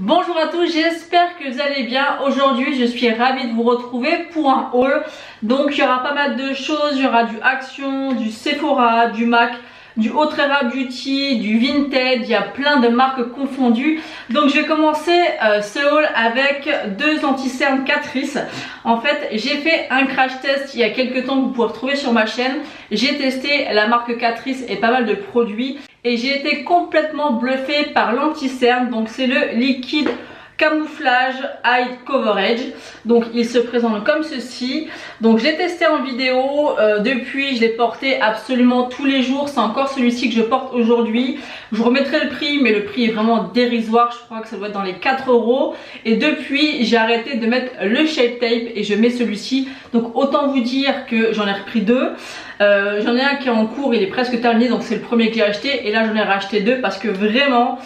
Bonjour à tous, j'espère que vous allez bien. Aujourd'hui je suis ravie de vous retrouver pour un haul. Donc il y aura pas mal de choses, il y aura du Action, du Sephora, du MAC, du Ultra Beauty, du Vinted, il y a plein de marques confondues. Donc je vais commencer ce haul avec deux anti-cernes Catrice. En fait j'ai fait un crash test il y a quelques temps que vous pouvez retrouver sur ma chaîne. J'ai testé la marque Catrice et pas mal de produits. Et j'ai été complètement bluffée par l'anti-cerne. Donc c'est le liquide camouflage eye coverage. Donc il se présente comme ceci. Donc j'ai testé en vidéo, depuis je l'ai porté absolument tous les jours. C'est encore celui-ci que je porte aujourd'hui. Je vous remettrai le prix, mais le prix est vraiment dérisoire. Je crois que ça doit être dans les 4 €. Et depuis j'ai arrêté de mettre le shape tape et je mets celui-ci. Donc autant vous dire que j'en ai repris deux. J'en ai un qui est en cours, il est presque terminé, donc c'est le premier que j'ai acheté. Et là j'en ai racheté deux parce que vraiment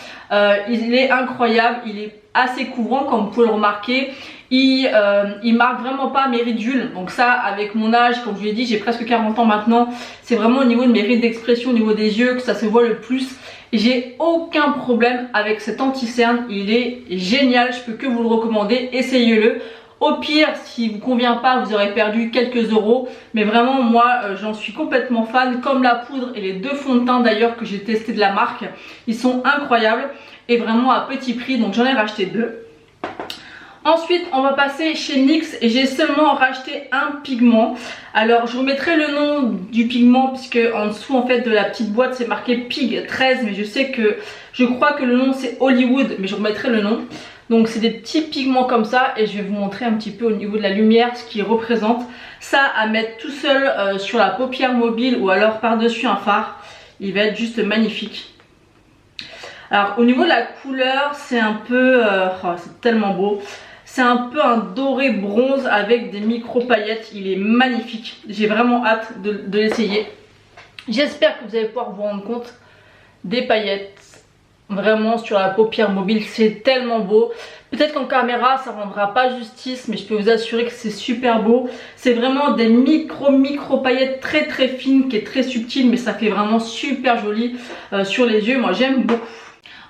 il est incroyable. Il est assez couvrant comme vous pouvez le remarquer. Il marque vraiment pas mes ridules. Donc ça, avec mon âge, comme je vous l'ai dit, j'ai presque 40 ans maintenant. C'est vraiment au niveau de mes rides d'expression, au niveau des yeux que ça se voit le plus. J'ai aucun problème avec cet anti-cerne. Il est génial, je peux que vous le recommander. Essayez-le. Au pire, si vous convient pas, vous aurez perdu quelques euros. Mais vraiment, moi, j'en suis complètement fan. Comme la poudre et les deux fonds de teint d'ailleurs que j'ai testé de la marque. Ils sont incroyables et vraiment à petit prix. Donc j'en ai racheté deux. Ensuite, on va passer chez NYX et j'ai seulement racheté un pigment. Alors, je vous mettrai le nom du pigment puisque en dessous en fait de la petite boîte c'est marqué Pig 13. Mais je crois que le nom c'est Hollywood, mais je vous remettrai le nom. Donc c'est des petits pigments comme ça et je vais vous montrer un petit peu au niveau de la lumière ce qu'il représente. Ça à mettre tout seul sur la paupière mobile ou alors par-dessus un phare. Il va être juste magnifique. Alors au niveau de la couleur c'est un peu... c'est tellement beau. C'est un peu un doré bronze avec des micro paillettes. Il est magnifique. J'ai vraiment hâte de l'essayer. J'espère que vous allez pouvoir vous rendre compte des paillettes. Vraiment sur la paupière mobile, c'est tellement beau. Peut-être qu'en caméra ça rendra pas justice, mais je peux vous assurer que c'est super beau. C'est vraiment des micro paillettes très fines qui est très subtile, mais ça fait vraiment super joli sur les yeux. Moi j'aime beaucoup.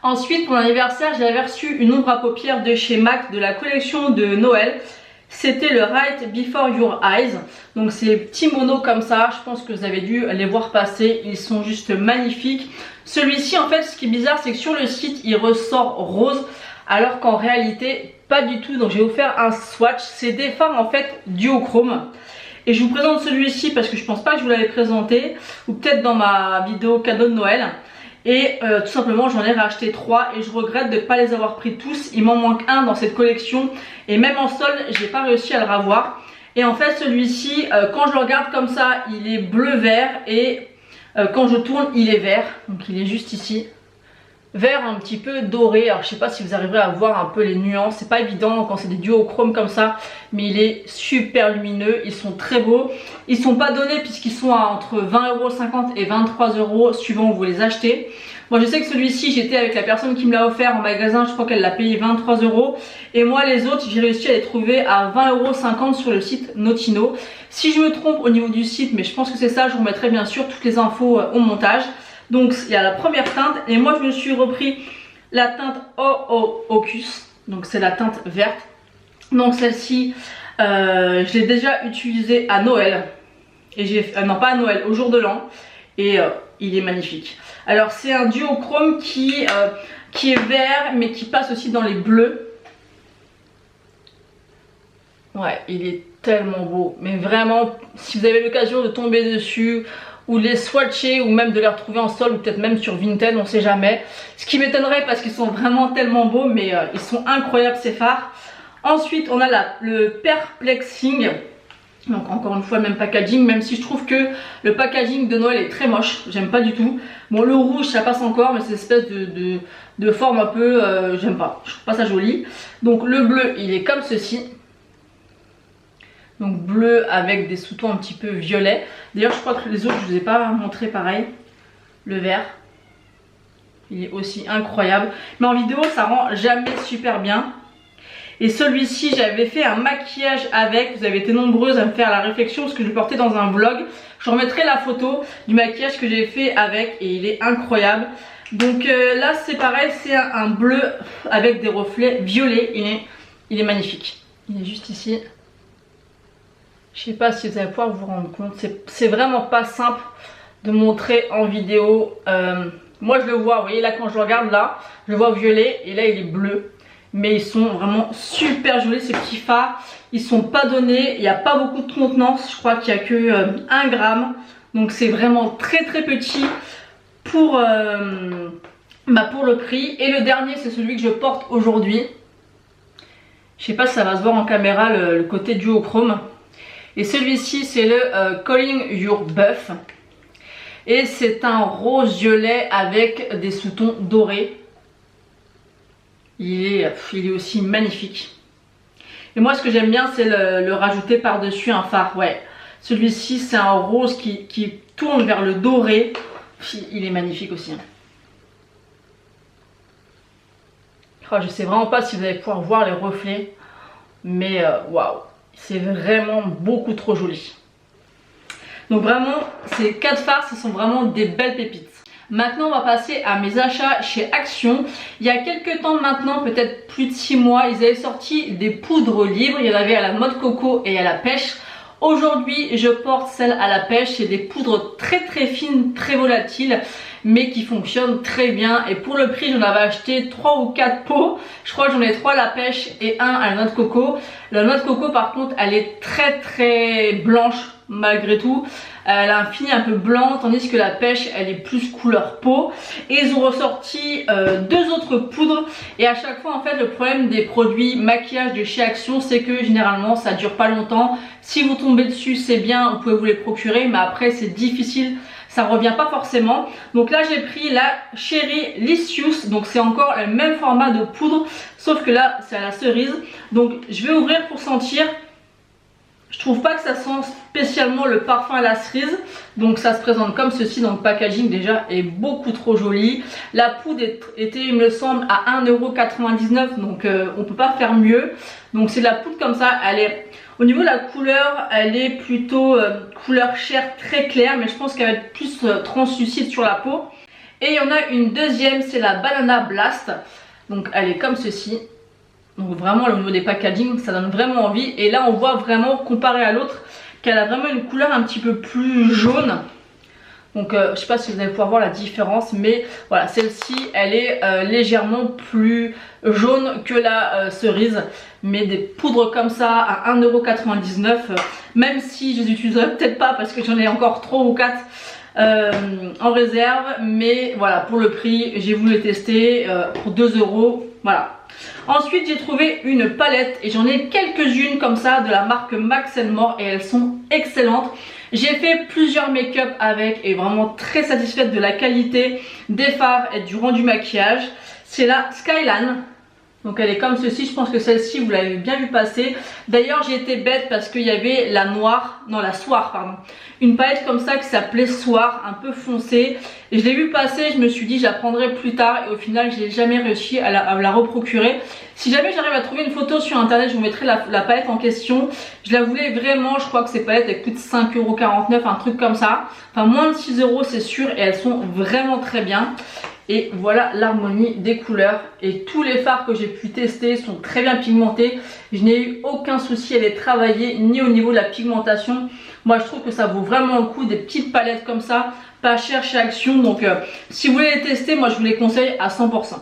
Ensuite pour l'anniversaire j'avais reçu une ombre à paupières de chez MAC de la collection de Noël. C'était le Right Before Your Eyes. Donc c'est des petits monos comme ça. Je pense que vous avez dû les voir passer. Ils sont juste magnifiques. Celui-ci en fait ce qui est bizarre c'est que sur le site il ressort rose. Alors qu'en réalité pas du tout. Donc j'ai offert un swatch. C'est des fards en fait duochrome. Et je vous présente celui-ci parce que je pense pas que je vous l'avais présenté. Ou peut-être dans ma vidéo cadeau de Noël. Et tout simplement j'en ai racheté 3 et je regrette de ne pas les avoir pris tous. Il m'en manque un dans cette collection et même en solde j'ai pas réussi à le ravoir. Et en fait celui-ci quand je le regarde comme ça il est bleu vert et quand je tourne il est vert. Donc il est juste ici. Vert un petit peu doré. Alors je sais pas si vous arriverez à voir un peu les nuances. C'est pas évident quand c'est des duochromes comme ça. Mais il est super lumineux. Ils sont très beaux. Ils sont pas donnés puisqu'ils sont à entre 20,50 € et 23 € suivant où vous les achetez. Moi je sais que celui-ci j'étais avec la personne qui me l'a offert en magasin. Je crois qu'elle l'a payé 23 €. Et moi les autres j'ai réussi à les trouver à 20,50 € sur le site Notino. Si je me trompe au niveau du site, mais je pense que c'est ça, je vous remettrai bien sûr toutes les infos au montage. Donc il y a la première teinte et moi je me suis repris la teinte Hocus. Donc c'est la teinte verte. Donc celle-ci je l'ai déjà utilisée à Noël. Et j'ai non pas à Noël, au jour de l'an. Et il est magnifique. Alors c'est un duochrome qui est vert mais qui passe aussi dans les bleus. Ouais, il est tellement beau. Mais vraiment, si vous avez l'occasion de tomber dessus ou de les swatcher ou même de les retrouver en solde ou peut-être même sur Vinted, on sait jamais. Ce qui m'étonnerait parce qu'ils sont vraiment tellement beaux, mais ils sont incroyables ces fards. Ensuite on a le Perplexing. Donc encore une fois le même packaging, même si je trouve que le packaging de Noël est très moche, j'aime pas du tout. Bon le rouge ça passe encore mais c'est cette espèce de forme un peu, j'aime pas, je trouve pas ça joli. Donc le bleu il est comme ceci. Donc bleu avec des sous-tons un petit peu violets. D'ailleurs je crois que les autres je vous ai pas montré pareil. Le vert. Il est aussi incroyable. Mais en vidéo ça rend jamais super bien. Et celui-ci j'avais fait un maquillage avec. Vous avez été nombreuses à me faire la réflexion parce que je le portais dans un vlog. Je remettrai la photo du maquillage que j'ai fait avec et il est incroyable. Donc là c'est pareil, c'est un bleu avec des reflets violets. Il est magnifique. Il est juste ici. Je sais pas si vous allez pouvoir vous rendre compte. C'est vraiment pas simple de montrer en vidéo. Moi je le vois, vous voyez là quand je regarde là, je le vois violet et là il est bleu. Mais ils sont vraiment super jolis ces petits fards. Ils sont pas donnés, il n'y a pas beaucoup de contenance. Je crois qu'il n'y a que 1 gramme. Donc c'est vraiment très très petit pour le prix. Et le dernier c'est celui que je porte aujourd'hui. Je sais pas si ça va se voir en caméra le côté duochrome. Et celui-ci c'est le Calling Your Buff. Et c'est un rose violet avec des sous-tons dorés. Il est aussi magnifique. Et moi ce que j'aime bien c'est le rajouter par dessus un fard. Ouais. Celui-ci c'est un rose qui tourne vers le doré. Il est magnifique aussi. Oh, je sais vraiment pas si vous allez pouvoir voir les reflets. Mais waouh. C'est vraiment beaucoup trop joli. Donc vraiment ces 4 fards ce sont vraiment des belles pépites. Maintenant on va passer à mes achats chez Action. Il y a quelques temps maintenant, peut-être plus de 6 mois, ils avaient sorti des poudres libres. Il y en avait à la noix de coco et à la pêche. Aujourd'hui je porte celle à la pêche. C'est des poudres très très fines, très volatiles, mais qui fonctionnent très bien. Et pour le prix j'en avais acheté 3 ou 4 pots. Je crois que j'en ai 3 à la pêche et 1 à la noix de coco. La noix de coco par contre elle est très très blanche malgré tout. Elle a un fini un peu blanc, tandis que la pêche elle est plus couleur peau. Et ils ont ressorti 2 autres poudres. Et à chaque fois en fait le problème des produits maquillage de chez Action c'est que généralement ça dure pas longtemps. Si vous tombez dessus c'est bien, vous pouvez vous les procurer, mais après c'est difficile, ça revient pas forcément. Donc là j'ai pris la Cherry Licious. Donc c'est encore le même format de poudre, sauf que là c'est à la cerise. Donc je vais ouvrir pour sentir. Je trouve pas que ça sent spécialement le parfum à la cerise. Donc ça se présente comme ceci dans le packaging, déjà est beaucoup trop joli. La poudre était il me semble à 1,99 €, donc on peut pas faire mieux. Donc c'est de la poudre comme ça, elle est au niveau de la couleur, elle est plutôt couleur chair très claire, mais je pense qu'elle va être plus translucide sur la peau. Et il y en a une deuxième, c'est la Banana Blast. Donc elle est comme ceci. Donc vraiment au niveau des packaging ça donne vraiment envie. Et là on voit vraiment comparé à l'autre qu'elle a vraiment une couleur un petit peu plus jaune. Donc je sais pas si vous allez pouvoir voir la différence, mais voilà, celle-ci elle est légèrement plus jaune que la cerise. Mais des poudres comme ça à 1,99 €, même si je les utiliserai peut-être pas parce que j'en ai encore 3 ou 4 en réserve, mais voilà, pour le prix j'ai voulu les tester pour 2 €. Voilà. Ensuite j'ai trouvé une palette et j'en ai quelques-unes comme ça de la marque Max More et elles sont excellentes. J'ai fait plusieurs make-up avec et vraiment très satisfaite de la qualité des fards et du rendu maquillage. C'est la Skyline. Donc elle est comme ceci, je pense que celle-ci vous l'avez bien vu passer. D'ailleurs j'ai été bête parce qu'il y avait la noire, non la Soir pardon. Une palette comme ça qui s'appelait Soir, un peu foncée. Et je l'ai vu passer, je me suis dit je la prendrai plus tard. Et au final je n'ai jamais réussi à la reprocurer. Si jamais j'arrive à trouver une photo sur internet, je vous mettrai la palette en question. Je la voulais vraiment, je crois que ces palettes elles coûtent 5,49 €, un truc comme ça. Enfin moins de 6 € c'est sûr et elles sont vraiment très bien. Et voilà l'harmonie des couleurs. Et tous les fards que j'ai pu tester sont très bien pigmentés. Je n'ai eu aucun souci à les travailler, ni au niveau de la pigmentation. Moi je trouve que ça vaut vraiment le coup, des petites palettes comme ça, pas chères chez Action. Donc si vous voulez les tester, moi je vous les conseille à 100%.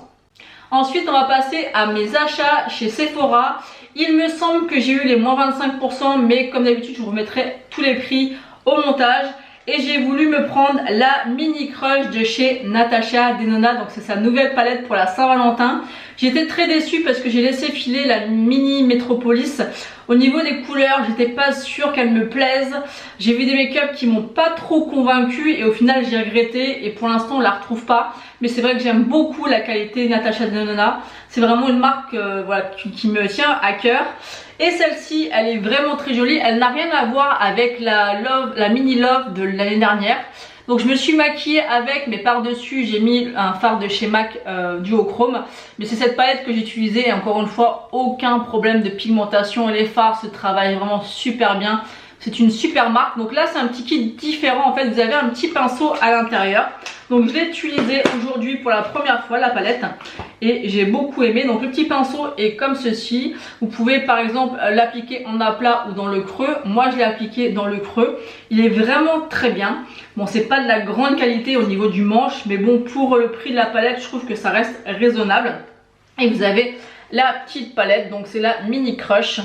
Ensuite on va passer à mes achats chez Sephora. Il me semble que j'ai eu les moins 25%, mais comme d'habitude je vous remettrai tous les prix au montage. Et j'ai voulu me prendre la Mini Crush de chez Natasha Denona. Donc c'est sa nouvelle palette pour la Saint-Valentin. J'étais très déçue parce que j'ai laissé filer la Mini Metropolis. Au niveau des couleurs, j'étais pas sûre qu'elles me plaisent. J'ai vu des make-up qui m'ont pas trop convaincue et au final j'ai regretté. Et pour l'instant on la retrouve pas. Mais c'est vrai que j'aime beaucoup la qualité Natasha Denona. C'est vraiment une marque voilà, qui me tient à cœur. Et celle-ci, elle est vraiment très jolie. Elle n'a rien à voir avec la Mini Love de l'année dernière. Donc je me suis maquillée avec, mais par-dessus j'ai mis un fard de chez MAC duochrome. Mais c'est cette palette que j'ai utilisée et encore une fois, aucun problème de pigmentation. Et les fards se travaillent vraiment super bien. C'est une super marque. Donc là c'est un petit kit différent. En fait vous avez un petit pinceau à l'intérieur. Donc je l'ai utilisé aujourd'hui pour la première fois, la palette, et j'ai beaucoup aimé. Donc le petit pinceau est comme ceci. Vous pouvez par exemple l'appliquer en aplat ou dans le creux. Moi je l'ai appliqué dans le creux. Il est vraiment très bien. Bon, c'est pas de la grande qualité au niveau du manche, mais bon, pour le prix de la palette je trouve que ça reste raisonnable. Et vous avez la petite palette, donc c'est la Mini Crush.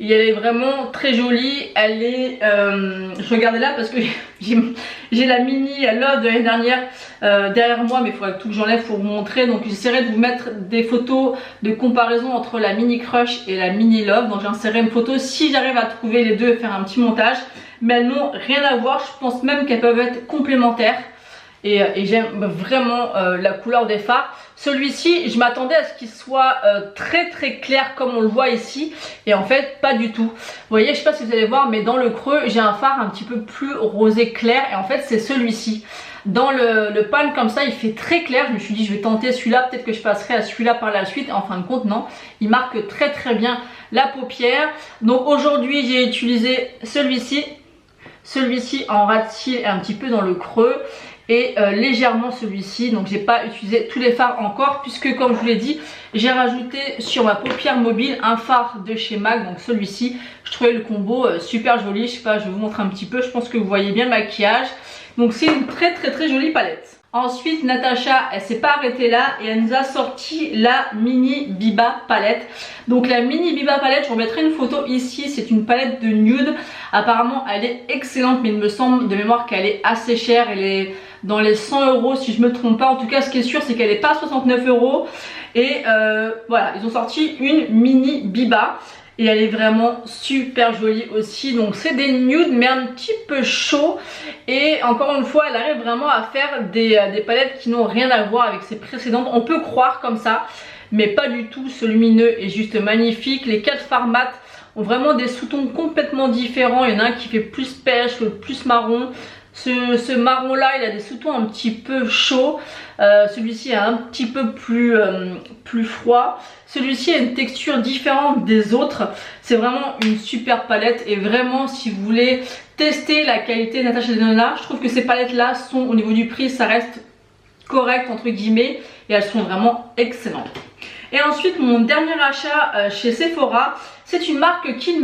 Et elle est vraiment très jolie. Elle est, je regardais là parce que j'ai la Mini Love de l'année dernière derrière moi, mais il faudrait que tout que j'enlève pour vous montrer. Donc j'essaierai de vous mettre des photos de comparaison entre la Mini Crush et la Mini Love. Donc j'insérerai une photo si j'arrive à trouver les deux et faire un petit montage. Mais elles n'ont rien à voir. Je pense même qu'elles peuvent être complémentaires. Et j'aime vraiment la couleur des fards. Celui-ci, je m'attendais à ce qu'il soit très clair comme on le voit ici, et en fait pas du tout. Vous voyez, je sais pas si vous allez voir, mais dans le creux j'ai un fard un petit peu plus rosé clair, et en fait c'est celui-ci. Dans le pan comme ça il fait très clair. Je me suis dit je vais tenter celui-là, peut-être que je passerai à celui-là par la suite. En fin de compte non, il marque très bien la paupière. Donc aujourd'hui j'ai utilisé celui-ci en ras de cils et un petit peu dans le creux, et légèrement celui-ci. Donc j'ai pas utilisé tous les fards encore, puisque comme je vous l'ai dit, j'ai rajouté sur ma paupière mobile un fard de chez MAC. Donc celui-ci, je trouvais le combo super joli. Je sais pas, je vais vous montrer un petit peu, je pense que vous voyez bien le maquillage. Donc c'est une très jolie palette. Ensuite Natacha, elle s'est pas arrêtée là et elle nous a sorti la Mini Biba palette. Donc la Mini Biba palette, je vous remettrai une photo ici. C'est une palette de nude. Apparemment elle est excellente, mais il me semble de mémoire qu'elle est assez chère. Elle est dans les 100 € si je me trompe pas. En tout cas ce qui est sûr c'est qu'elle est pas à 69 €. Et voilà, ils ont sorti une Mini Biba. Et elle est vraiment super jolie aussi. Donc c'est des nudes mais un petit peu chaud. Et encore une fois elle arrive vraiment à faire des palettes qui n'ont rien à voir avec ses précédentes. On peut croire comme ça, mais pas du tout. Ce lumineux est juste magnifique. Les 4 fards mat ont vraiment des sous-tons complètement différents. Il y en a un qui fait plus pêche, l'autre plus marron. Ce marron là il a des sous-tons un petit peu chauds. Celui-ci est un petit peu plus froid. Celui-ci a une texture différente des autres. C'est vraiment une super palette. Et vraiment si vous voulez tester la qualité de Natasha Denona, je trouve que ces palettes là sont, au niveau du prix, ça reste correct entre guillemets. Et elles sont vraiment excellentes. Et ensuite mon dernier achat chez Sephora, c'est une marque qui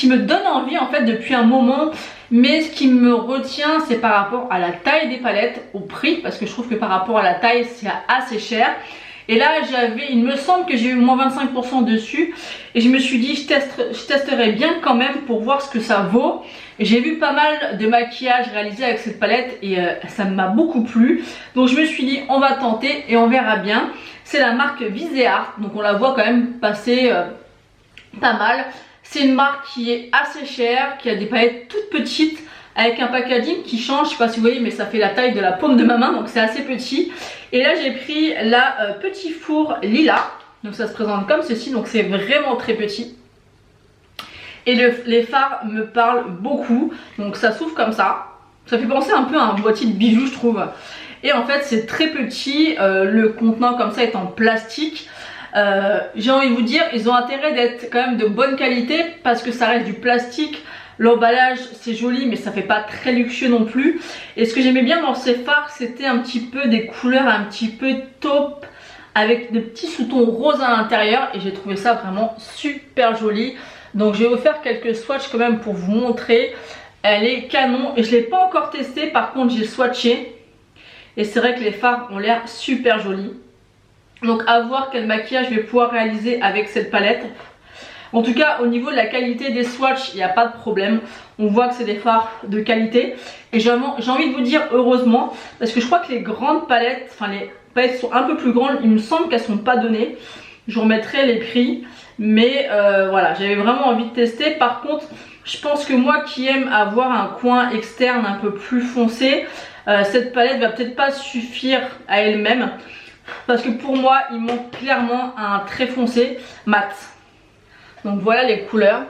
me donne envie en fait depuis un moment. Mais ce qui me retient c'est par rapport à la taille des palettes, au prix, parce que je trouve que par rapport à la taille c'est assez cher. Et là il me semble que j'ai eu moins 25% dessus, et je me suis dit je testerai bien quand même pour voir ce que ça vaut. J'ai vu pas mal de maquillage réalisé avec cette palette et ça m'a beaucoup plu. Donc je me suis dit on va tenter et on verra bien. C'est la marque Viseart, donc on la voit quand même passer pas mal. C'est une marque qui est assez chère, qui a des palettes toutes petites avec un packaging qui change. Je sais pas si vous voyez, mais ça fait la taille de la paume de ma main, donc c'est assez petit. Et là j'ai pris la petit four lilas. Donc ça se présente comme ceci, donc c'est vraiment très petit. Et les fards me parlent beaucoup, donc ça s'ouvre comme ça. Ça fait penser un peu à un boîtier de bijoux je trouve. Et en fait c'est très petit, le contenant comme ça est en plastique. J'ai envie de vous dire, ils ont intérêt d'être quand même de bonne qualité parce que ça reste du plastique. L'emballage c'est joli mais ça fait pas très luxueux non plus. Et ce que j'aimais bien dans ces fards, c'était un petit peu des couleurs un petit peu taupe avec des petits sous-tons roses à l'intérieur, et j'ai trouvé ça vraiment super joli. Donc je vais vous faire quelques swatchs quand même pour vous montrer. Elle est canon et je l'ai pas encore testée, par contre j'ai swatché et c'est vrai que les fards ont l'air super jolis. Donc à voir quel maquillage je vais pouvoir réaliser avec cette palette. En tout cas au niveau de la qualité des swatchs il n'y a pas de problème. On voit que c'est des fards de qualité. Et j'ai envie de vous dire heureusement, parce que je crois que les grandes palettes, enfin les palettes sont un peu plus grandes, il me semble qu'elles sont pas données. Je vous remettrai les prix. Mais voilà, j'avais vraiment envie de tester. Par contre je pense que moi qui aime avoir un coin externe un peu plus foncé, cette palette va peut-être pas suffire à elle-même. Parce que pour moi il manque clairement un trait foncé mat. Donc voilà les couleurs.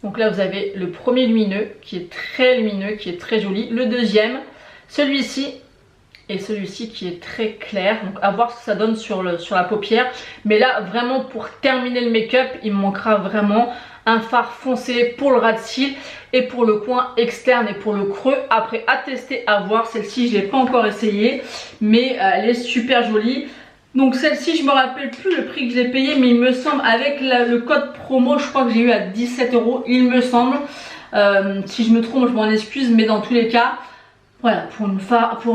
Donc là vous avez le premier lumineux qui est très lumineux, qui est très joli. Le deuxième, celui-ci et celui-ci qui est très clair. Donc à voir ce que ça donne sur la paupière. Mais là vraiment pour terminer le make-up, il me manquera vraiment un fard foncé pour le ras de cils et pour le coin externe et pour le creux. Après à tester, à voir. Celle-ci je l'ai pas encore essayée, mais elle est super jolie. Donc celle-ci je me rappelle plus le prix que je l'ai payé, mais il me semble avec le code promo je crois que j'ai eu à 17 €, il me semble. Si je me trompe je m'en excuse, mais dans tous les cas voilà, pour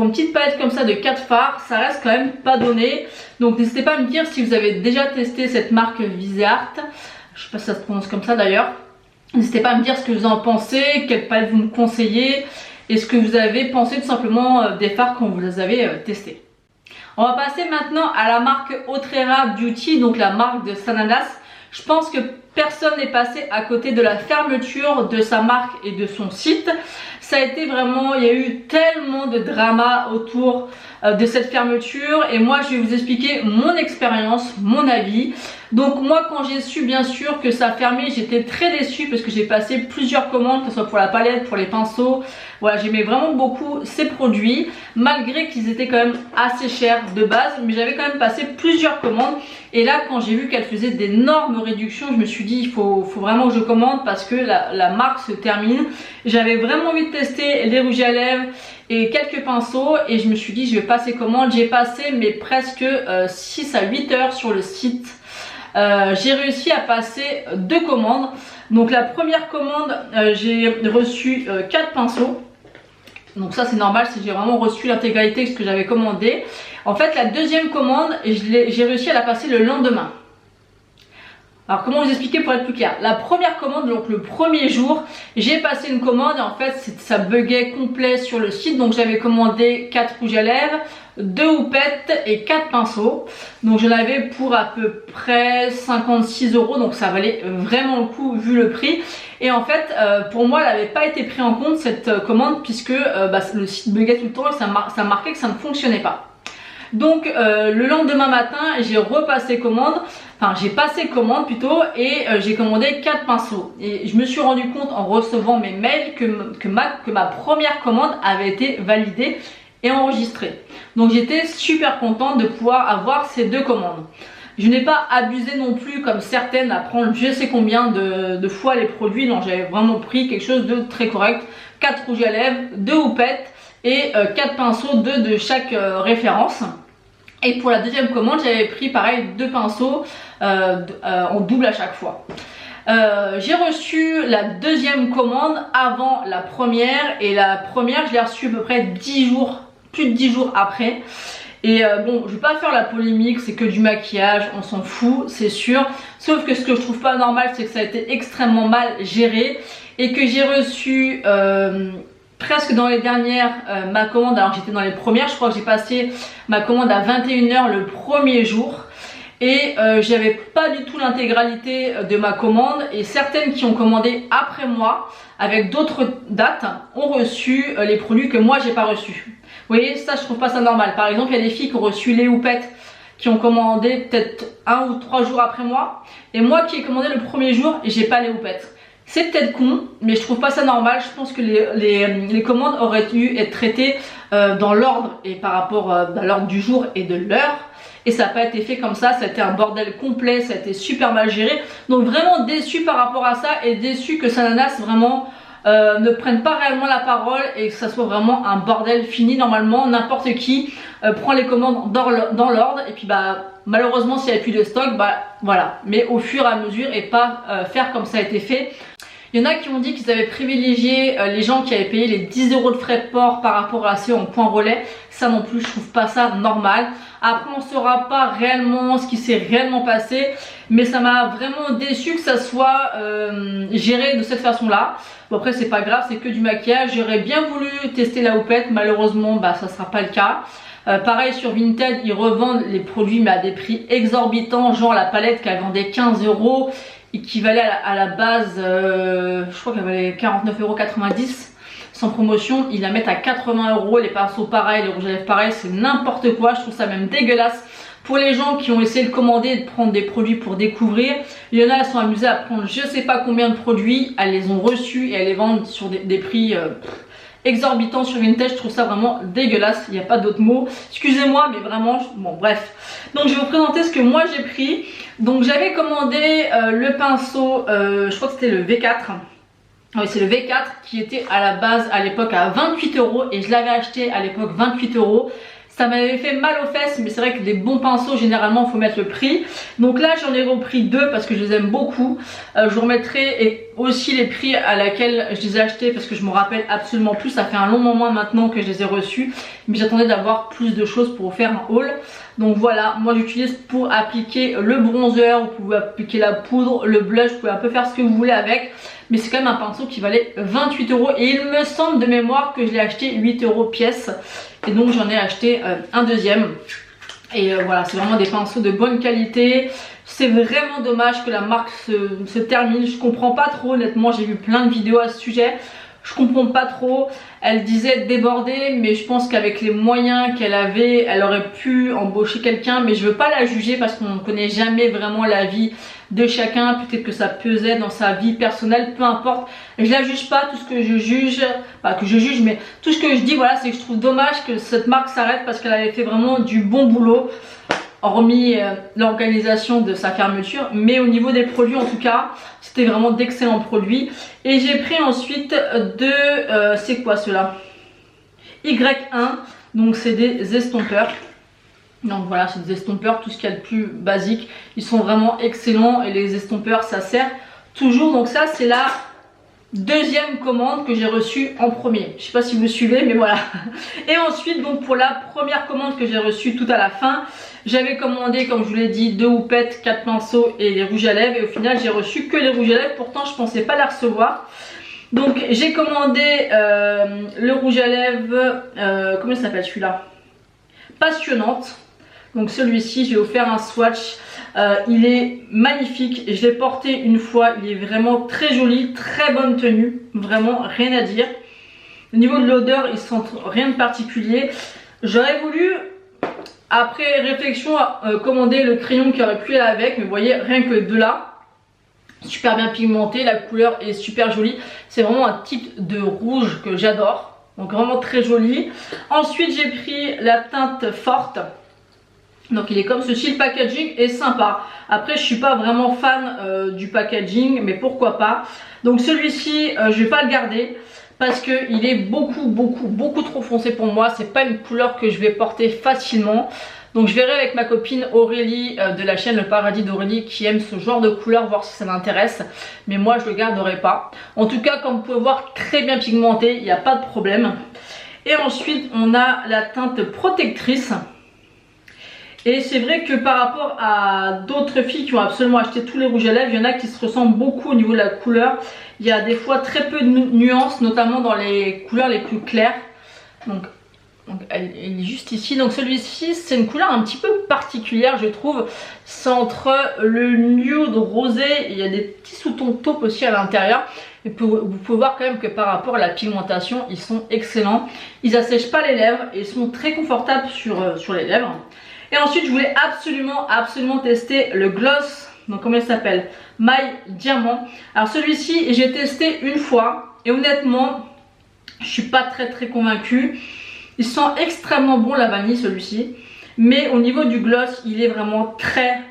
une petite palette comme ça de 4 fards, ça reste quand même pas donné. Donc n'hésitez pas à me dire si vous avez déjà testé cette marque Viseart. Je sais pas si ça se prononce comme ça d'ailleurs. N'hésitez pas à me dire ce que vous en pensez, quelle palette vous me conseillez et ce que vous avez pensé tout simplement des fards quand vous les avez testés. On va passer maintenant à la marque Autrera Beauty, donc la marque de Sananas. Je pense que personne n'est passé à côté de la fermeture de sa marque et de son site. Ça a été vraiment, il y a eu tellement de drama autour de cette fermeture et moi je vais vous expliquer mon expérience, mon avis. Donc moi quand j'ai su bien sûr que ça a fermé, j'étais très déçue parce que j'ai passé plusieurs commandes, que ce soit pour la palette, pour les pinceaux. Voilà, j'aimais vraiment beaucoup ces produits malgré qu'ils étaient quand même assez chers de base, mais j'avais quand même passé plusieurs commandes et là quand j'ai vu qu'elle faisait d'énormes réductions, je me suis dit il faut vraiment que je commande parce que la marque se termine. J'avais vraiment envie de tester les rouges à lèvres et quelques pinceaux et je me suis dit je vais passer commande. J'ai passé mais presque 6 à 8 heures sur le site. J'ai réussi à passer 2 commandes. Donc la première commande, j'ai reçu 4 pinceaux. Donc ça c'est normal si j'ai vraiment reçu l'intégralité de ce que j'avais commandé. En fait la deuxième commande, j'ai réussi à la passer le lendemain. Alors comment vous expliquer pour être plus clair? La première commande, donc le premier jour, j'ai passé une commande et en fait ça buguait complet sur le site. Donc j'avais commandé 4 rouges à lèvres, 2 houpettes et 4 pinceaux. Donc j'en avais pour à peu près 56 €, donc ça valait vraiment le coup vu le prix. Et en fait pour moi elle n'avait pas été prise en compte cette commande puisque le site buguait tout le temps et ça marquait que ça ne fonctionnait pas. Donc le lendemain matin j'ai repassé commande, enfin j'ai passé commande plutôt et j'ai commandé 4 pinceaux. Et je me suis rendu compte en recevant mes mails que ma première commande avait été validée et enregistrée. Donc j'étais super contente de pouvoir avoir ces 2 commandes. Je n'ai pas abusé non plus comme certaines à prendre je sais combien de fois les produits. Non, j'avais vraiment pris quelque chose de très correct. 4 rouges à lèvres, 2 houpettes et 4 pinceaux, 2 de chaque référence. Et pour la deuxième commande j'avais pris pareil 2 pinceaux en double à chaque fois. J'ai reçu la deuxième commande avant la première et la première je l'ai reçue à peu près 10 jours, plus de 10 jours après. Et bon, je vais pas faire la polémique, c'est que du maquillage, on s'en fout, c'est sûr. Sauf que ce que je trouve pas normal, c'est que ça a été extrêmement mal géré et que j'ai reçu presque dans les dernières ma commande. Alors j'étais dans les premières, je crois que j'ai passé ma commande à 21 h le premier jour. Et j'avais pas du tout l'intégralité de ma commande et certaines qui ont commandé après moi avec d'autres dates ont reçu les produits que moi j'ai pas reçus. Vous voyez, ça je trouve pas ça normal. Par exemple il y a des filles qui ont reçu les houpettes qui ont commandé peut-être 1 ou 3 jours après moi et moi qui ai commandé le premier jour et j'ai pas les houpettes. C'est peut-être con mais je trouve pas ça normal. Je pense que les commandes auraient dû être traitées dans l'ordre et par rapport à l'ordre du jour et de l'heure. Et ça n'a pas été fait comme ça a été un bordel complet, ça a été super mal géré. Donc vraiment déçu par rapport à ça et déçu que Sananas vraiment ne prenne pas réellement la parole et que ça soit vraiment un bordel fini. Normalement n'importe qui prend les commandes dans l'ordre et puis malheureusement s'il n'y a plus de stock, voilà. Mais au fur et à mesure et pas faire comme ça a été fait. Il y en a qui ont dit qu'ils avaient privilégié les gens qui avaient payé les 10 € de frais de port par rapport à ceux en point relais. Ça non plus, je trouve pas ça normal. Après, on ne saura pas réellement ce qui s'est réellement passé. Mais ça m'a vraiment déçu que ça soit géré de cette façon-là. Bon après, c'est pas grave, c'est que du maquillage. J'aurais bien voulu tester la houppette. Malheureusement, ça sera pas le cas. Pareil sur Vinted, ils revendent les produits mais à des prix exorbitants. Genre la palette qu'elle vendait 15 € et qui valait à la base, je crois qu'elle valait 49,90 € sans promotion. Ils la mettent à 80 €, les pinceaux pareil, les rouges à lèvres pareil, c'est n'importe quoi. Je trouve ça même dégueulasse. Pour les gens qui ont essayé de commander et de prendre des produits pour découvrir, il y en a, elles sont amusées à prendre je sais pas combien de produits, elles les ont reçus et elles les vendent sur des prix exorbitant sur Vinted. Je trouve ça vraiment dégueulasse, il n'y a pas d'autre mot. Excusez-moi, mais vraiment, bon bref. Donc je vais vous présenter ce que moi j'ai pris. Donc j'avais commandé le pinceau, je crois que c'était le V4. Oui, c'est le V4 qui était à la base à l'époque à 28 € et je l'avais acheté à l'époque 28 €. Ça m'avait fait mal aux fesses, mais c'est vrai que des bons pinceaux, généralement, il faut mettre le prix. Donc là, j'en ai repris deux parce que je les aime beaucoup. Je vous remettrai aussi les prix à laquelle je les ai achetés parce que je me rappelle absolument plus. Ça fait un long moment maintenant que je les ai reçus, mais j'attendais d'avoir plus de choses pour vous faire un haul. Donc voilà, moi j'utilise pour appliquer le bronzer, vous pouvez appliquer la poudre, le blush, vous pouvez un peu faire ce que vous voulez avec. Mais c'est quand même un pinceau qui valait 28 € et il me semble de mémoire que je l'ai acheté 8 € pièce. Et donc j'en ai acheté un deuxième. Et voilà, c'est vraiment des pinceaux de bonne qualité. C'est vraiment dommage que la marque se termine. Je comprends pas trop, honnêtement, j'ai vu plein de vidéos à ce sujet. Je comprends pas trop. Elle disait débordée, mais je pense qu'avec les moyens qu'elle avait, elle aurait pu embaucher quelqu'un. Mais je veux pas la juger parce qu'on ne connaît jamais vraiment la vie de chacun. Peut-être que ça pesait dans sa vie personnelle, peu importe. Je la juge pas. Tout ce que je juge, pas que je juge, mais tout ce que je dis, voilà, c'est que je trouve dommage que cette marque s'arrête parce qu'elle avait fait vraiment du bon boulot. Hormis l'organisation de sa fermeture, mais au niveau des produits en tout cas c'était vraiment d'excellents produits. Et j'ai pris ensuite c'est quoi ceux-là, Y1, donc c'est des estompeurs. Donc voilà, c'est des estompeurs, tout ce qu'il y a de plus basique, ils sont vraiment excellents et les estompeurs ça sert toujours. Donc ça c'est la deuxième commande que j'ai reçue en premier. Je sais pas si vous suivez, mais voilà. Et ensuite, donc pour la première commande que j'ai reçue tout à la fin, j'avais commandé, comme je vous l'ai dit, 2 houpettes, 4 pinceaux et les rouges à lèvres. Et au final, j'ai reçu que les rouges à lèvres. Pourtant, je pensais pas la recevoir. Donc, j'ai commandé le rouge à lèvres. Comment il s'appelle celui-là? Passionnante. Donc celui-ci, j'ai offert un swatch. Il est magnifique, je l'ai porté une fois, il est vraiment très joli, très bonne tenue, vraiment rien à dire. Au niveau de l'odeur, il sent rien de particulier. J'aurais voulu, après réflexion, commander le crayon qui aurait pu aller avec, mais vous voyez, rien que de là, super bien pigmenté, la couleur est super jolie. C'est vraiment un type de rouge que j'adore, donc vraiment très joli. Ensuite, j'ai pris la teinte forte. Donc il est comme ceci, le packaging est sympa. Après je suis pas vraiment fan du packaging, mais pourquoi pas. Donc celui-ci je vais pas le garder parce que il est beaucoup trop foncé pour moi. C'est pas une couleur que je vais porter facilement. Donc je verrai avec ma copine Aurélie de la chaîne Le Paradis d'Aurélie qui aime ce genre de couleur, voir si ça l'intéresse. Mais moi je le garderai pas. En tout cas, comme vous pouvez voir, très bien pigmenté, il n'y a pas de problème. Et ensuite on a la teinte protectrice. Et c'est vrai que par rapport à d'autres filles qui ont absolument acheté tous les rouges à lèvres, il y en a qui se ressemblent beaucoup au niveau de la couleur. Il y a des fois très peu de nuances, notamment dans les couleurs les plus claires. Donc elle est juste ici. Donc celui-ci, c'est une couleur un petit peu particulière, je trouve. C'est entre le nude rosé et il y a des petits sous-tons taupe aussi à l'intérieur. Et vous pouvez voir quand même que par rapport à la pigmentation, ils sont excellents. Ils n'assèchent pas les lèvres et ils sont très confortables sur les lèvres. Et ensuite je voulais absolument tester le gloss. Donc comment il s'appelle? My Diamant. Alors celui-ci j'ai testé une fois et honnêtement je suis pas très convaincue. Il sent extrêmement bon la vanille celui-ci. Mais au niveau du gloss il est vraiment très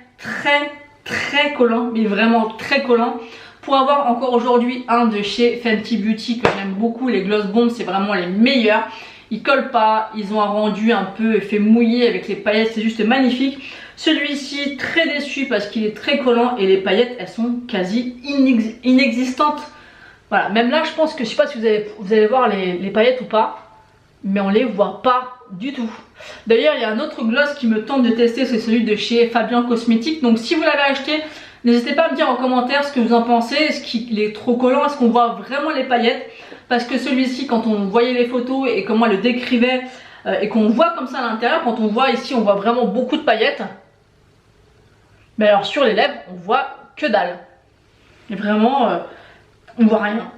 collant. Mais vraiment très collant. Pour avoir encore aujourd'hui un de chez Fenty Beauty que j'aime beaucoup. Les Gloss Bombs c'est vraiment les meilleurs. Ils collent pas, ils ont un rendu un peu effet mouillé avec les paillettes, c'est juste magnifique. Celui-ci, très déçu parce qu'il est très collant et les paillettes, elles sont quasi inexistantes. Voilà, même là, je pense que, je sais pas si vous allez voir les paillettes ou pas, mais on les voit pas du tout. D'ailleurs, il y a un autre gloss qui me tente de tester, c'est celui de chez Fabien Cosmétiques. Donc si vous l'avez acheté, n'hésitez pas à me dire en commentaire ce que vous en pensez. Est-ce qu'il est trop collant? Est-ce qu'on voit vraiment les paillettes? Parce que celui-ci, quand on voyait les photos et comment elle le décrivait et qu'on voit comme ça à l'intérieur, quand on voit ici, on voit vraiment beaucoup de paillettes. Mais alors sur les lèvres, on voit que dalle. Et vraiment, on voit rien.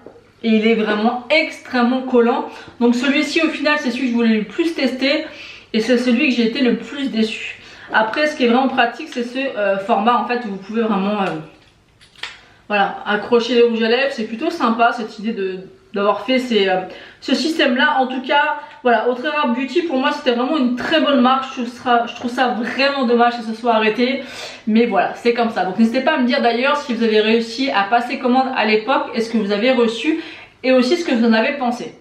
Et il est vraiment extrêmement collant. Donc celui-ci au final, c'est celui que je voulais le plus tester. Et c'est celui que j'ai été le plus déçu. Après, ce qui est vraiment pratique, c'est ce format en fait où vous pouvez vraiment... voilà, accrocher les rouges à lèvres, c'est plutôt sympa cette idée d'avoir fait ce système là. En tout cas voilà, Autre Rare Beauty pour moi c'était vraiment une très bonne marque. Je trouve ça vraiment dommage que ce soit arrêté, mais voilà, c'est comme ça. Donc n'hésitez pas à me dire d'ailleurs si vous avez réussi à passer commande à l'époque et ce que vous avez reçu, et aussi ce que vous en avez pensé.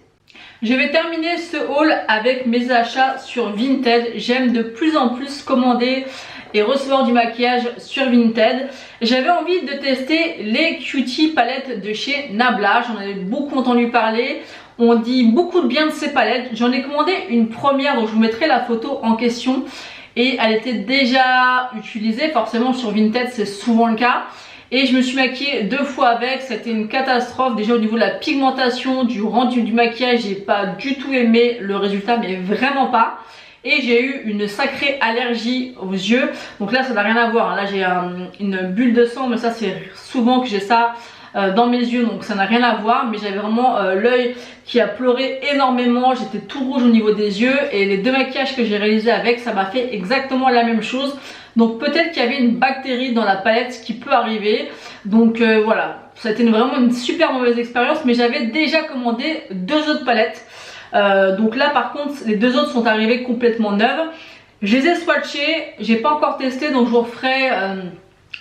Je vais terminer ce haul avec mes achats sur Vinted. J'aime de plus en plus commander et recevoir du maquillage sur Vinted. J'avais envie de tester les Cutie palettes de chez Nabla. J'en avais beaucoup entendu parler. On dit beaucoup de bien de ces palettes. J'en ai commandé une première, donc je vous mettrai la photo en question. Et elle était déjà utilisée. Forcément sur Vinted c'est souvent le cas. Et je me suis maquillée 2 fois avec, c'était une catastrophe. Déjà au niveau de la pigmentation, du rendu du maquillage, j'ai pas du tout aimé le résultat, mais vraiment pas. Et j'ai eu une sacrée allergie aux yeux. Donc là ça n'a rien à voir, là j'ai une bulle de sang, mais ça c'est souvent que j'ai ça dans mes yeux, donc ça n'a rien à voir. Mais j'avais vraiment l'œil qui a pleuré énormément, j'étais tout rouge au niveau des yeux. Et les 2 maquillages que j'ai réalisés avec, ça m'a fait exactement la même chose. Donc peut-être qu'il y avait une bactérie dans la palette, ce qui peut arriver. Donc voilà, ça a été vraiment une super mauvaise expérience. Mais j'avais déjà commandé 2 autres palettes. Donc là par contre les 2 autres sont arrivées complètement neuves. Je les ai swatchées, j'ai pas encore testé, donc je vous referai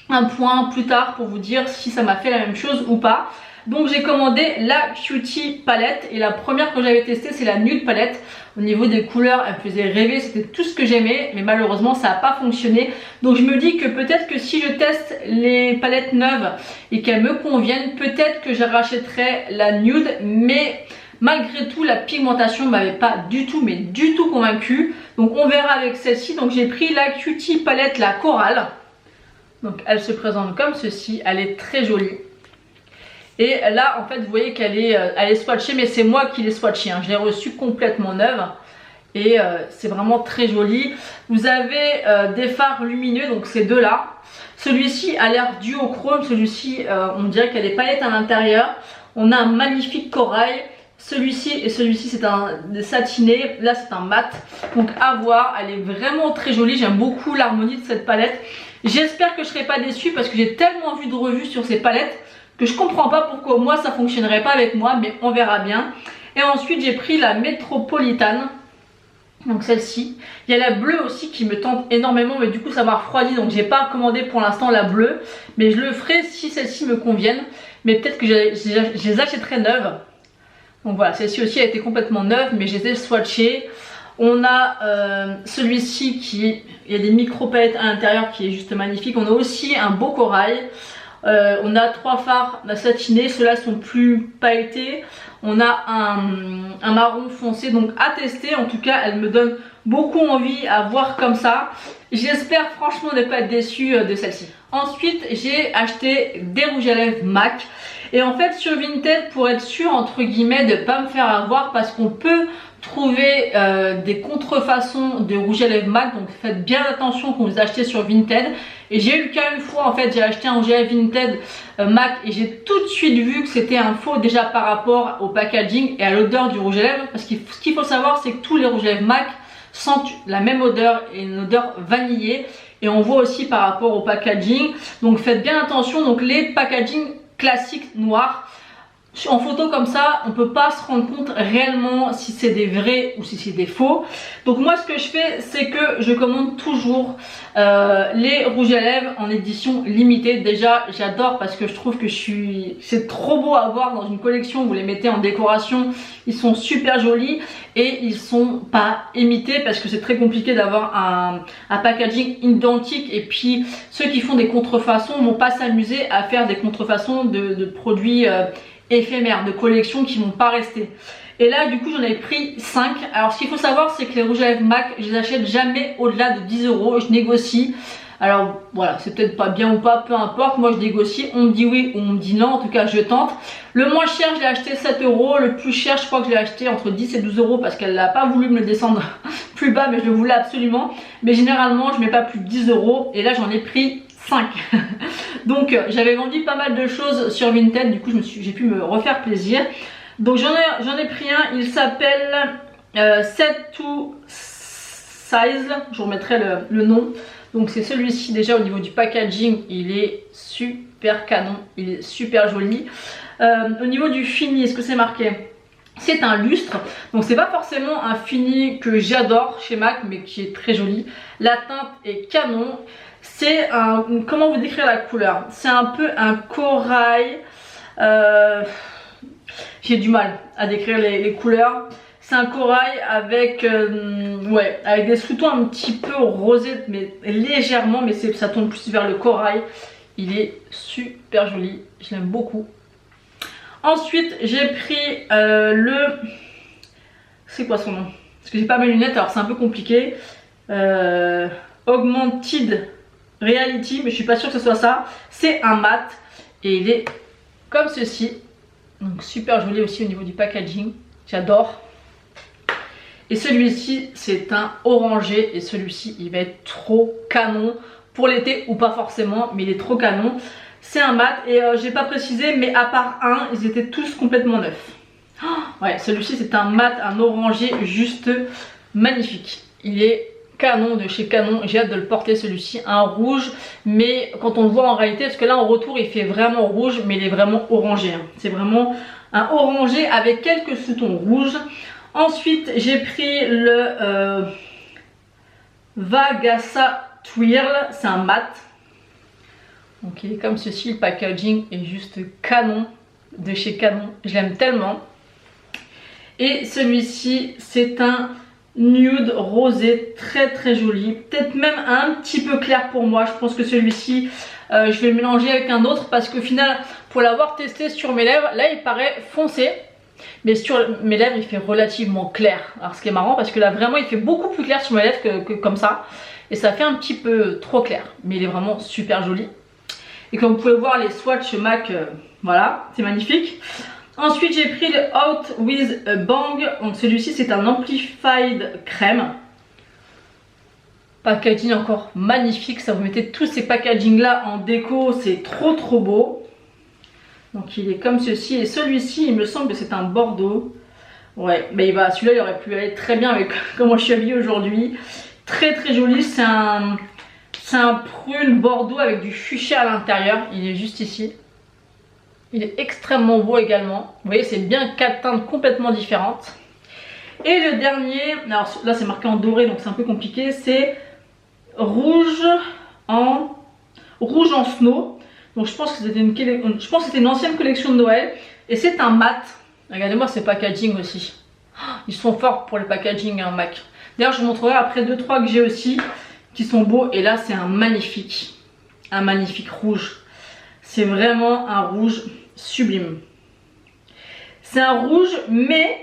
un point plus tard pour vous dire si ça m'a fait la même chose ou pas. Donc j'ai commandé la Cutie palette, et la première que j'avais testée c'est la Nude palette. Au niveau des couleurs elle me faisait rêver, c'était tout ce que j'aimais, mais malheureusement ça n'a pas fonctionné. Donc je me dis que peut-être que si je teste les palettes neuves et qu'elles me conviennent, peut-être que je rachèterai la Nude. Mais malgré tout la pigmentation ne m'avait pas du tout, mais du tout convaincue. Donc on verra avec celle-ci. Donc j'ai pris la Cutie palette, la Coral. Donc elle se présente comme ceci, elle est très jolie. Et là en fait vous voyez qu'elle est swatchée, mais c'est moi qui l'ai swatchée, hein. Je l'ai reçue complètement neuve. Et c'est vraiment très joli. Vous avez des fards lumineux, donc ces deux là. Celui-ci a l'air duochrome, celui-ci on dirait qu'elle est paillette à l'intérieur. On a un magnifique corail. Celui-ci et celui-ci c'est un satiné, là c'est un mat. Donc à voir, elle est vraiment très jolie. J'aime beaucoup l'harmonie de cette palette. J'espère que je ne serai pas déçue parce que j'ai tellement vu de revues sur ces palettes que je comprends pas pourquoi moi ça fonctionnerait pas avec moi, mais on verra bien. Et ensuite j'ai pris la Métropolitane, donc celle-ci. Il y a la bleue aussi qui me tente énormément, mais du coup ça m'a refroidi, donc j'ai pas commandé pour l'instant la bleue, mais je le ferai si celle-ci me convienne. Mais peut-être que je les achèterai neuves. Donc voilà, celle-ci aussi a été complètement neuve, mais je les ai swatchées. On a celui-ci il y a des micro palettes à l'intérieur qui est juste magnifique. On a aussi un beau corail. On a 3 fards satinés, ceux-là sont plus pailletés. On a un marron foncé, donc à tester. En tout cas elle me donne beaucoup envie à voir comme ça. J'espère franchement ne pas être déçue de celle-ci. Ensuite j'ai acheté des rouges à lèvres MAC. Et en fait sur Vinted, pour être sûr entre guillemets de ne pas me faire avoir, parce qu'on peut trouver des contrefaçons de rouge à lèvres MAC, donc faites bien attention quand vous achetez sur Vinted. Et j'ai eu le cas une fois, en fait j'ai acheté un rouge à lèvres Vinted MAC et j'ai tout de suite vu que c'était un faux, déjà par rapport au packaging et à l'odeur du rouge à lèvres. Parce que ce qu'il faut savoir c'est que tous les rouges à lèvres MAC sentent la même odeur, et une odeur vanillée. Et on voit aussi par rapport au packaging, donc faites bien attention. Donc les packaging classiques noirs, en photo comme ça on peut pas se rendre compte réellement si c'est des vrais ou si c'est des faux. Donc moi ce que je fais c'est que je commande toujours les rouges à lèvres en édition limitée. Déjà j'adore parce que je trouve que c'est trop beau à voir dans une collection. Vous les mettez en décoration, ils sont super jolis et ils sont pas imités, parce que c'est très compliqué d'avoir un packaging identique. Et puis ceux qui font des contrefaçons vont pas s'amuser à faire des contrefaçons de produits éphémères, de collections qui vont pas rester. Et là du coup j'en ai pris 5. Alors ce qu'il faut savoir c'est que les rouges à lèvres MAC je les achète jamais au-delà de 10 €. Je négocie. Alors voilà, c'est peut-être pas bien ou pas, peu importe, moi je négocie, on me dit oui ou on me dit non, en tout cas je tente. Le moins cher je l'ai acheté 7 €, le plus cher je crois que je l'ai acheté entre 10 et 12 € parce qu'elle n'a pas voulu me le descendre plus bas, mais je le voulais absolument. Mais généralement je mets pas plus de 10 € et là j'en ai pris 5. Donc j'avais vendu pas mal de choses sur Vinted, du coup j'ai pu me refaire plaisir. Donc j'en ai pris un, il s'appelle Set to Size, je vous remettrai le nom. Donc c'est celui-ci déjà au niveau du packaging, il est super canon, il est super joli. Au niveau du fini, est-ce que c'est marqué? C'est un lustre, donc c'est pas forcément un fini que j'adore chez MAC, mais qui est très joli. La teinte est canon. C'est un, comment vous décrire la couleur? C'est un peu un corail. J'ai du mal à décrire les couleurs. C'est un corail avec, ouais, avec des sous-tons un petit peu rosés, mais légèrement, mais ça tombe plus vers le corail. Il est super joli, je l'aime beaucoup. Ensuite, j'ai pris c'est quoi son nom? Parce que j'ai pas mes lunettes, alors c'est un peu compliqué. Augmented Reality, mais je suis pas sûre que ce soit ça. C'est un mat et il est comme ceci. Donc super joli aussi au niveau du packaging. J'adore. Et celui-ci, c'est un orangé. Et celui-ci, il va être trop canon pour l'été ou pas forcément, mais il est trop canon. C'est un mat et j'ai pas précisé, mais à part un, ils étaient tous complètement neufs. Oh, ouais, celui-ci, c'est un mat, un orangé juste magnifique. Il est canon de chez Canon. J'ai hâte de le porter celui-ci. Un rouge, mais quand on le voit en réalité, parce que là en retour, il fait vraiment rouge, mais il est vraiment orangé. Hein. C'est vraiment un orangé avec quelques sous-tons rouges. Ensuite, j'ai pris le Vagasa Twirl, c'est un mat. Donc il est comme ceci, le packaging est juste canon de chez Canon, je l'aime tellement. Et celui-ci, c'est un nude rosé très très joli, peut-être même un petit peu clair pour moi. Je pense que celui-ci, je vais le mélanger avec un autre parce qu'au final, pour l'avoir testé sur mes lèvres, là il paraît foncé. Mais sur mes lèvres il fait relativement clair. Alors ce qui est marrant parce que là vraiment il fait beaucoup plus clair sur mes lèvres que comme ça. Et ça fait un petit peu trop clair. Mais il est vraiment super joli. Et comme vous pouvez voir les swatchs MAC, voilà, c'est magnifique. Ensuite j'ai pris le Out With a Bang. Donc celui-ci c'est un Amplified crème. Packaging encore magnifique. Ça vous mettez tous ces packagings là en déco. C'est trop beau. Donc il est comme ceci. Et celui-ci il me semble que c'est un bordeaux. Ouais, mais celui-là il aurait pu aller très bien avec comment je suis habillée aujourd'hui. Très joli. C'est un prune bordeaux avec du fuchsia à l'intérieur. Il est juste ici. Il est extrêmement beau également. Vous voyez, c'est bien 4 teintes complètement différentes. Et le dernier, alors là c'est marqué en doré donc c'est un peu compliqué. C'est rouge en snow. Donc je pense que c'était une ancienne collection de Noël. Et c'est un mat. Regardez-moi ces packaging aussi. Ils sont forts pour le packaging hein, MAC. D'ailleurs je vous montrerai après 2-3 que j'ai aussi qui sont beaux. Et là c'est un magnifique rouge. C'est vraiment un rouge sublime. C'est un rouge mais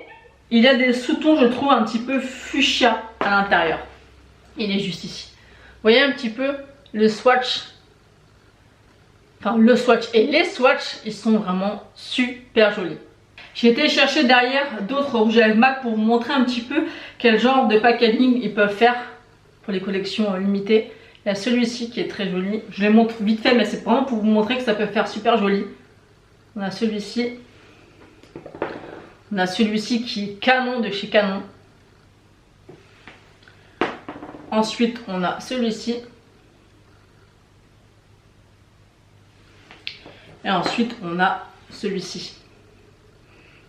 il y a des sous-tons je trouve un petit peu fuchsia à l'intérieur. Il est juste ici. Vous voyez un petit peu le swatch. Enfin le swatch et les swatchs ils sont vraiment super jolis. J'ai été chercher derrière d'autres rouges à lèvres MAC pour vous montrer un petit peu quel genre de packaging ils peuvent faire pour les collections limitées. Il y a celui-ci qui est très joli. Je les montre vite fait mais c'est vraiment pour vous montrer que ça peut faire super joli. On a celui-ci. On a celui-ci qui est canon de chez Canon. Ensuite on a celui-ci. Et ensuite on a celui-ci.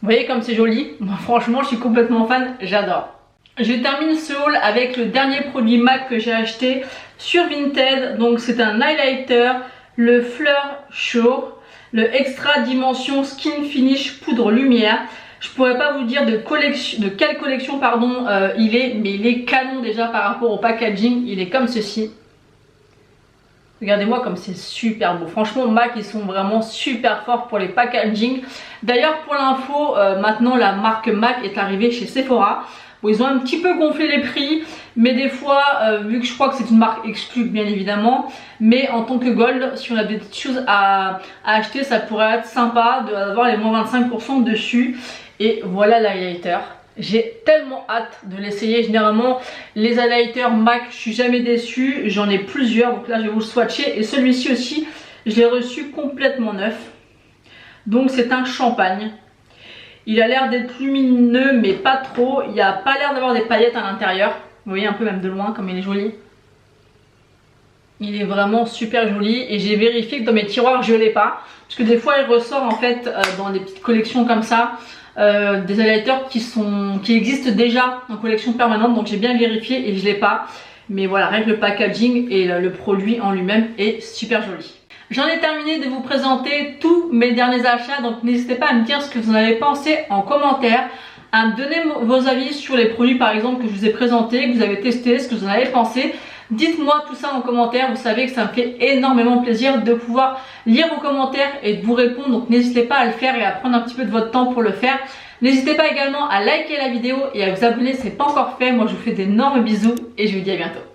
Vous voyez comme c'est joli. Moi franchement je suis complètement fan, j'adore. Je termine ce haul avec le dernier produit MAC que j'ai acheté sur Vinted. Donc c'est un highlighter, le Fleur Show, le Extra Dimension Skin Finish Poudre Lumière. Je pourrais pas vous dire de quelle collection pardon il est, mais il est canon déjà par rapport au packaging. Il est comme ceci. Regardez-moi comme c'est super beau. Franchement MAC ils sont vraiment super forts pour les packaging. D'ailleurs pour l'info, maintenant la marque MAC est arrivée chez Sephora. Bon, ils ont un petit peu gonflé les prix, mais des fois, vu que je crois que c'est une marque exclue bien évidemment, mais en tant que gold, si on a des petites choses à acheter, ça pourrait être sympa d'avoir les moins 25% dessus. Et voilà l'highlighter. J'ai tellement hâte de l'essayer. Généralement les highlighters MAC je suis jamais déçue. J'en ai plusieurs donc là je vais vous le swatcher. Et celui-ci aussi je l'ai reçu complètement neuf. Donc c'est un champagne. Il a l'air d'être lumineux mais pas trop. Il n'y a pas l'air d'avoir des paillettes à l'intérieur. Vous voyez un peu même de loin comme il est joli. Il est vraiment super joli et j'ai vérifié que dans mes tiroirs je l'ai pas. Parce que des fois il ressort en fait dans des petites collections comme ça des highlighters qui existent déjà en collection permanente. Donc j'ai bien vérifié et je l'ai pas. Mais voilà, rien que le packaging et le produit en lui-même est super joli. J'en ai terminé de vous présenter tous mes derniers achats. Donc n'hésitez pas à me dire ce que vous en avez pensé en commentaire. À me donner vos avis sur les produits par exemple que je vous ai présentés, que vous avez testés, ce que vous en avez pensé. Dites-moi tout ça en commentaire, vous savez que ça me fait énormément plaisir de pouvoir lire vos commentaires et de vous répondre. Donc n'hésitez pas à le faire et à prendre un petit peu de votre temps pour le faire. N'hésitez pas également à liker la vidéo et à vous abonner si ce n'est pas encore fait. Moi je vous fais d'énormes bisous et je vous dis à bientôt.